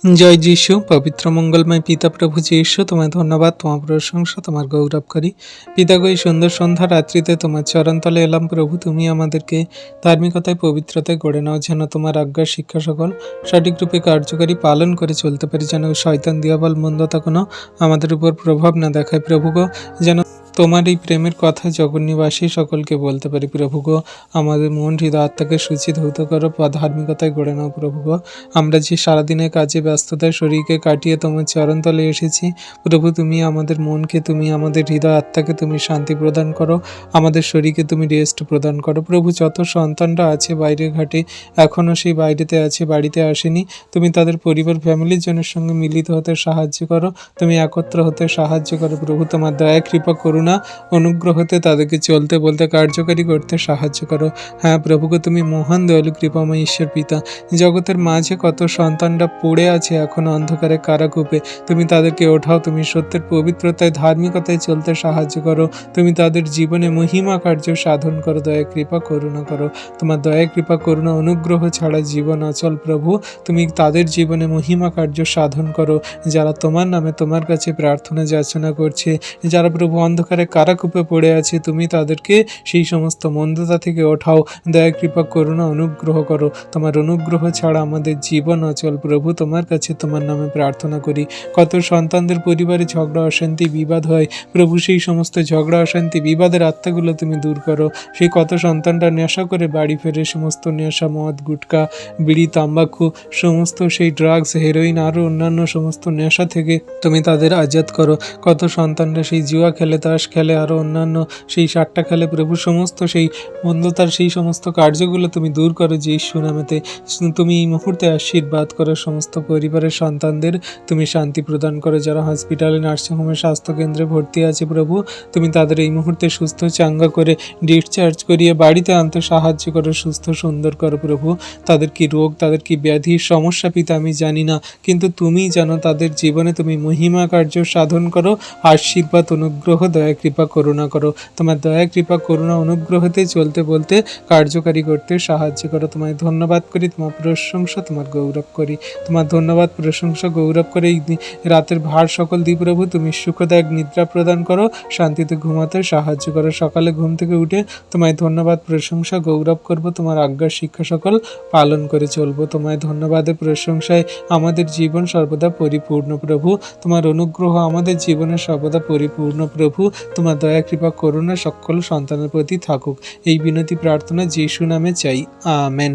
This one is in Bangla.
জয় যিশু। পবিত্র মঙ্গলময় পিতা প্রভু যিশু, তোমায় ধন্যবাদ, তোমার প্রশংসা, তোমার গৌরব করি। পিতা গো, এই সুন্দর সন্ধ্যা রাত্রিতে তোমার চরণতলে এলাম প্রভু। তুমি আমাদেরকে ধার্মিকতায় পবিত্রতায় গড়ে নাও, যেন তোমার আজ্ঞার শিক্ষা সকল সঠিক রূপে কার্যকারী পালন করে চলতে পারি, যেন শয়তান দিয়াবল মন্দতা কোনো আমাদের উপর প্রভাব না দেখায় প্রভু গো। যেন তোমার এই প্রেমের কথা জগন্নিবাসী সকলকে বলতে পারি প্রভু গো। আমাদের মন হৃদয় আত্মাকে সূচি ধৌত করো, ধার্মিকতায় গড়ে নাও প্রভু গো। আমরা যে সারাদিনের কাজে ব্যস্ততায় শরীরকে কাটিয়ে তোমার চরণতলে এসেছি প্রভু, তুমি আমাদের মনকে, তুমি আমাদের হৃদয় আত্মাকে তুমি শান্তি প্রদান করো, আমাদের শরীরকে তুমি রেস্ট প্রদান করো প্রভু। যত সন্তানরা আছে বাইরে ঘাটে, এখনও সেই বাইরেতে আছে, বাড়িতে আসেনি, তুমি তাদের পরিবার ফ্যামিলির জনের সঙ্গে মিলিত হতে সাহায্য করো, তুমি একত্র হতে সাহায্য করো প্রভু। তোমার দয়া কৃপা করুণা অনুগ্রহতে তাদেরকে চলতে বলতে কার্যকারী করতে সাহায্য করো। হ্যাঁ প্রভুকে, তুমি মহান দয়ালু কৃপাময় ঈশ্বর পিতা। জগতের মাঝে কত সন্তানরা পড়ে আছে এখনো অন্ধকারে কারাকূপে, তুমি তাদেরকে ওঠাও, তুমি সত্যের পবিত্রতায় ধার্মিকতায় চলতে সাহায্য করো, তুমি তাদের জীবনে মহিমা কার্য সাধন করো, দয়া কৃপা করুণা করো। তোমার দয়া কৃপা করুণা অনুগ্রহ ছাড়া জীবন অচল প্রভু। তুমি তাদের জীবনে মহিমা কার্য সাধন করো, যারা তোমার নামে তোমার কাছে প্রার্থনা যাচনা করছে, যারা প্রভু অন্ধকারে কারাকূপে পড়ে আছে, তুমি তাদেরকে সেই সমস্ত মন্দতা থেকে ওঠাও, দয়া কৃপা করুণা অনুগ্রহ করো। তোমার অনুগ্রহ ছাড়া আমাদের জীবন অচল প্রভু। তোমার কাছে তোমার নামে প্রার্থনা করি। কত সন্তানদের পরিবারে ঝগড়া অশান্তি বিবাদ হয় প্রভু, সেই সমস্ত ঝগড়া অশান্তি বিবাদের আত্মাগুলো তুমি দূর করো। সেই কত সন্তানরা নেশা করে বাড়ি ফেরে, সমস্ত নেশা, মদ, গুটকা, বিড়ি, তাম্বাকু, সমস্ত সেই ড্রাগস, হেরোইন, আরও অন্যান্য সমস্ত নেশা থেকে তুমি তাদের আজাদ করো। কত সন্তানরা সেই জুয়া খেলে, তাস খেলে, আরও অন্যান্য সেই সাট্টা খেলে প্রভু, সমস্ত সেই মন্দতার সেই সমস্ত কার্যগুলো তুমি দূর করো যীশু নামেতে। তুমি এই মুহূর্তে আশীর্বাদ করো সমস্ত পরিবারের সন্তানদের, তুমি শান্তি প্রদান করো। যারা হসপিটালে, নার্সিংহোমে, স্বাস্থ্যকেন্দ্রে ভর্তি আছে প্রভু, তুমি তাদের এই মুহূর্তে সুস্থ চাঙ্গা করে ডিসচার্জ করিয়ে বাড়িতে আনতে সাহায্য করো, সুস্থ সুন্দর করো প্রভু। তাদের কি রোগ, তাদের কি ব্যাধির সমস্যা পিতা আমি জানি না, কিন্তু তুমি জানো। তাদের জীবনে তুমি মহিমা কার্য সাধন করো, আশীর্বাদ অনুগ্রহ দয়া কৃপা করুণা করো। তোমার দয়া কৃপা করুণা অনুগ্রহতে চলতে বলতে কার্যকারী করতে সাহায্য করো। তোমায় ধন্যবাদ করি, তোমার প্রশংসা, তোমার গৌরব করি। তোমার ধন্যবাদ, প্রশংসা, গৌরব করে এই রাতের ভার সকল দিই প্রভু। তুমি সুখদায়ক নিদ্রা প্রদান করো, শান্তিতে ঘুমাতে সাহায্য করো। সকালে ঘুম থেকে উঠে তোমায় ধন্যবাদ, প্রশংসা, গৌরব করব, তোমার আজ্ঞার শিক্ষা সকল পালন করে চলবো। তোমায় ধন্যবাদে প্রশংসায় আমাদের জীবন সর্বদা পরিপূর্ণ প্রভু। তোমার অনুগ্রহ আমাদের জীবনে সর্বদা পরিপূর্ণ প্রভু। তোমার দয়া কৃপা করুণা সকল সন্তানের প্রতি থাকুক, এই বিনতি প্রার্থনা যিশু নামে চাই, আমেন।